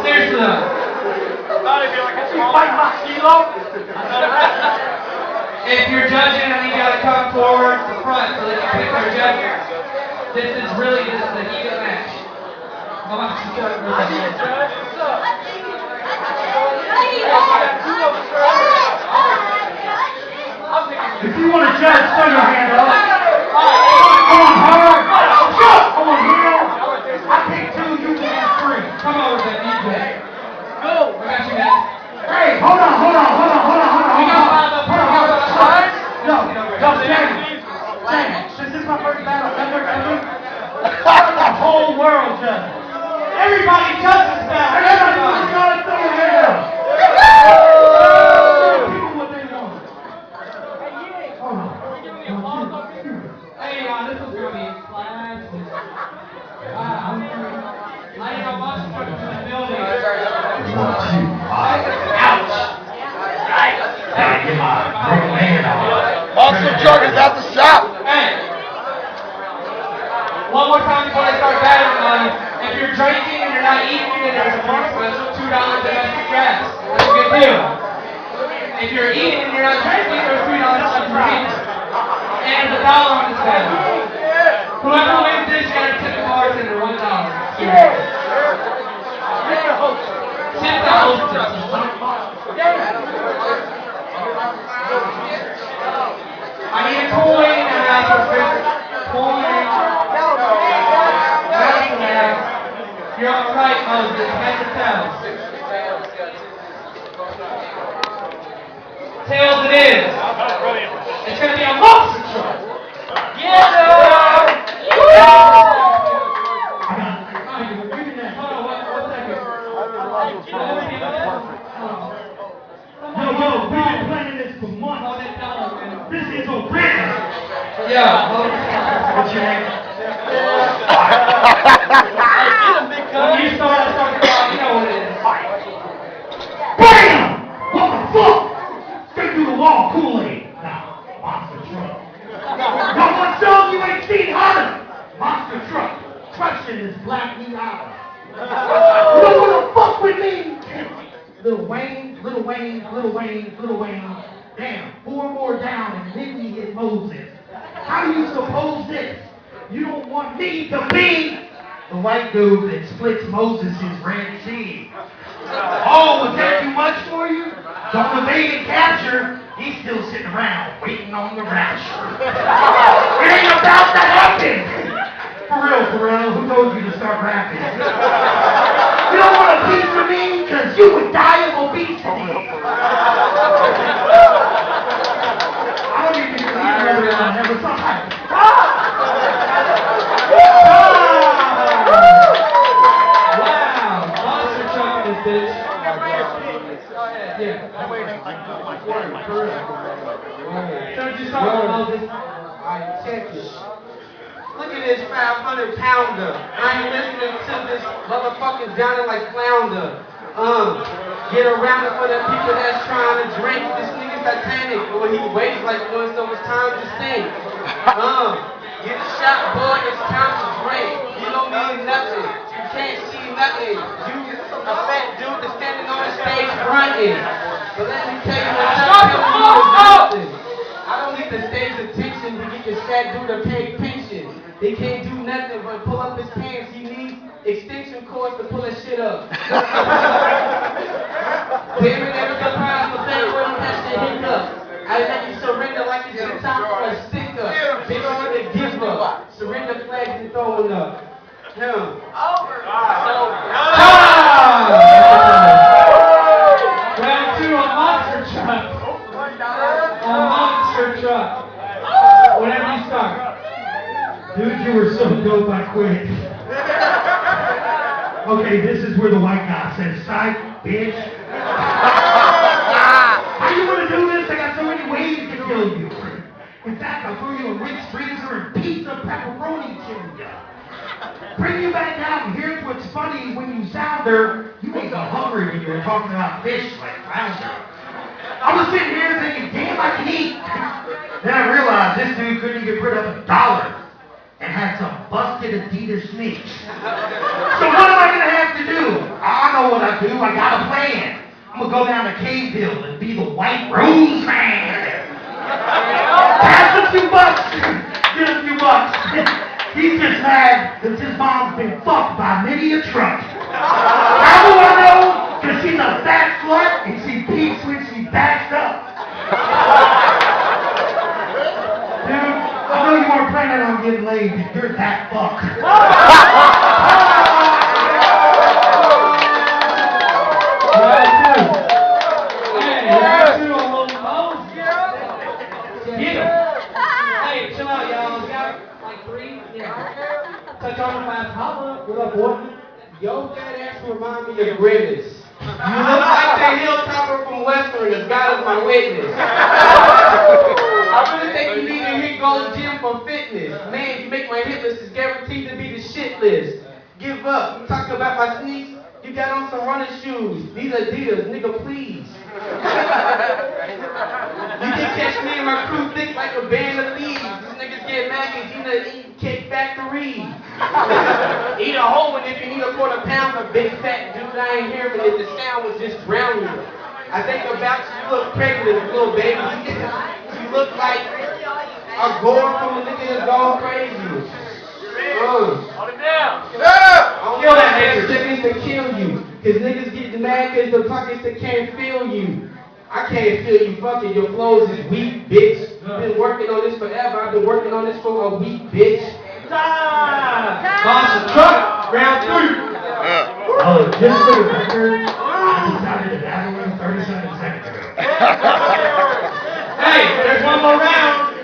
Seriously though. If you're judging, I think you gotta come forward to the front so they can pick their judges. This is really just a heated match. Come on, If you want to judge, throw your hand up. Come on, hard. Come on, Hero. I pick two, you pick three. come over to DJ. Go. I got you guys. Hey, hold on. We got five up here. James, since this is my first battle ever, the whole world judges. Everybody judges now. Everybody wants to throw your hand up. People what they want. Hold on. Hey, this was gonna be classic. Wow. I got Massacre in the building. Ouch. Right. Gotta get my broken hand off. Monster truck is at the shop. Hey. One more time before I start battling on you. If you're drinking and you're not eating, then there's a more special $2 domestic gas. That's a good deal. If you're eating and you're not drinking, there's $3 left for each. And there's $1 on this battle. Whoever wins this, you gotta tip the bartender $1. Tip the hostess. I need a coin and an coin. You're all right, Moses. Head to tails. Tails it is. It's going to be a monster truck. Yeah! Woo! Hold on, one second. Yo, we've been playing this for months. This is original. Yeah. What's your name? When you start talking about, you know what it is. BAM! What the fuck? Straight through the wall, Kool-Aid. Nah, monster truck. Got one song you ain't seen hotter. Monster truck. Crushing this black meat hour. You don't wanna fuck with me? Lil Wayne. Damn, 4 more down and Nikki hit Moses. How do you suppose this? You don't want me to be the white dude that splits Moses' red cheese. Oh, was that too much for you? Don't evade and capture. He's still sitting around waiting on the rapture. It ain't about to happen. For real, who told you to start rapping? You don't want a piece of me because you would die of obesity. I don't even believe everyone ever saw that. Wow, monster truck in this bitch. Yeah. So did you start with Moses? Alright, check it. Look at this 500-pounder. I ain't listening to this motherfucking Johnny like flounder. Get around it for the people that's trying to drink. This nigga's Titanic, or he waits like one, so it's time to sink. Get a shot, boy, it's time to drink. You don't need nothing. You can't see nothing. You a fat dude that's standing on the stage fronting. But let me tell you nothing. I don't need the stage attention to get this fat dude to pay pension. He can't do nothing but pull up his pants. He needs extension cords to pull his shit up. Damn it, never surprised the fake where you catch the hiccup. I let you surrender like it's your top or a sticker. Bitch, I'm the giver. Surrender flags and throwing up. Him. Round 2, a monster truck. A monster truck. Whenever you start. Dude, you were so dope, I quit. Okay, this is where the white guy says, "Psych, bitch." How you wanna do this? I got so many ways to kill you. In fact, I'll throw you a Ritz freezer and pizza pepperoni kill you. Bring you back down. Here's what's funny: when you sounder, you ain't got hungry when you were talking about fish like flounder. I was sitting here thinking, damn, I can eat. Then I realized this dude couldn't get rid of $1. and had some busted Adidas sneaks. So what am I gonna have to do? I know what I do. I got a plan. I'm gonna go down to Cave Hill and be the White Rose Man. Pass a few bucks. Get a few bucks. He's just mad because his mom's been fucked by many a truck. How do I know? Because she's a fat slut and she peeks when she backs up. Dude, I know you weren't planning on getting laid, but you're that fuck. Hey, Lil Mo. Get him. Hey, chill out, y'all. We got like 3. Yeah. Touch on the fast holla. What up, boy? Yo, that ass remind me of Grimace. You look like the hilltopper from Western, as God is my witness. I really think you need to hit Gold Gym for fitness. Man, you make my hit list is guaranteed to be the shit list. Give up. You talking about my sneaks? You got on some running shoes. These Adidas, nigga, please. You can catch me and my crew thick like a band of thieves. These niggas get mad because you know eat cake factory. Eat a whole one if you need a quarter pound of big fat dude. I ain't hearing it. The sound was just drowning you. I think about you look pregnant, little baby. You look like a gore from a nigga that's gone crazy. Hold him down. Kill that nigga. Niggas to kill you. Cause niggas get mad cause the pockets that can't feel you. I can't feel you fucking. Your flows is weak, bitch. Been working on this forever. I've been working on this for a week, bitch. Monster truck. Round 3. Just for the record, I decided to battle in 37 seconds ago. Hey, there's one more round.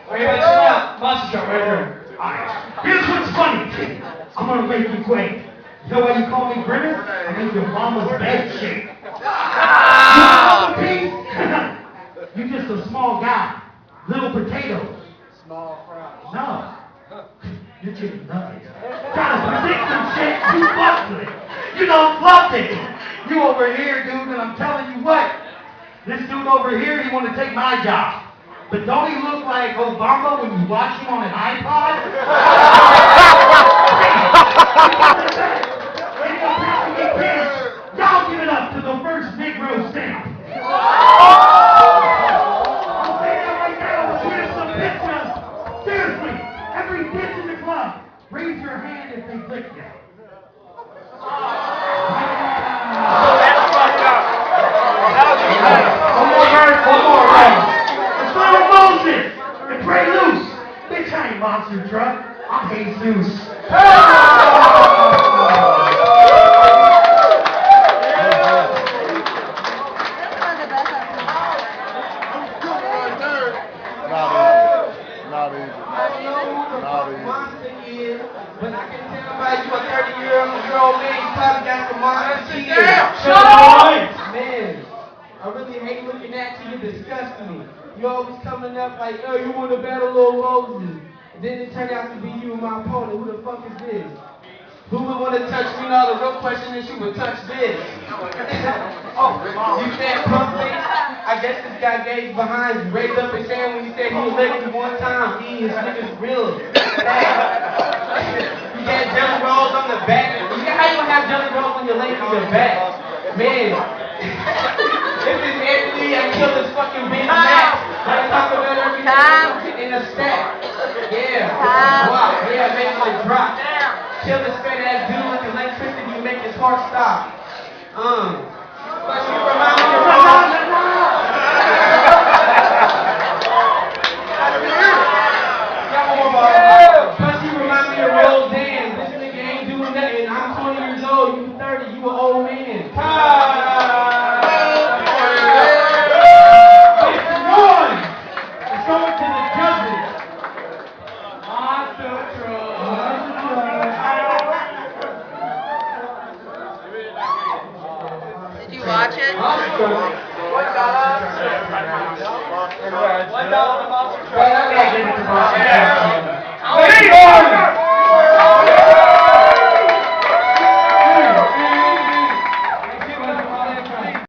Everybody chill out. Monster truck right there. Alright, here's what's funny. I'm gonna make you quake. You know why you call me Grimace? I make your mama's bed shake. You know the piece? You just a small guy. Little potatoes. Small fry. No. You're chicken nuggets. Trying to predict some shit, you busted it. You don't fluff it. You over here, dude, and I'm telling you what. This dude over here, he want to take my job. But don't he look like Obama when you watch him on an iPod? Y'all give it up to the first Negro stamp. I'll say that right now. Here's some pictures. Seriously, every bitch in the club, raise your hand if they lick you. One more round. It's Lil Moses and Pray Loose. Bitch, I ain't monster truck. I'm Jesus. But I can tell by you a 30-year-old man, you probably got some monster tears. Shut up! Man, I really hate looking at you. You disgust me. You always coming up like, oh, you want to battle Lil Moses. And then it turned out to be you and my opponent. Who the fuck is this? Who would want to touch me? Now the real question is, who would touch this? Oh, you said pump face? I guess this guy gave behind you, raised up his hand when he said he was licked you one time. He is niggas real. You got jelly rolls on the back. How you gonna have jelly rolls when you're laying on your back? Man. This is Anthony. I killed this fucking bitch Max. I talk about everything in a stack. Yeah. Wow. Yeah, make it drop. Kill this fat ass dude with electricity, you make his heart stop. But you remind me of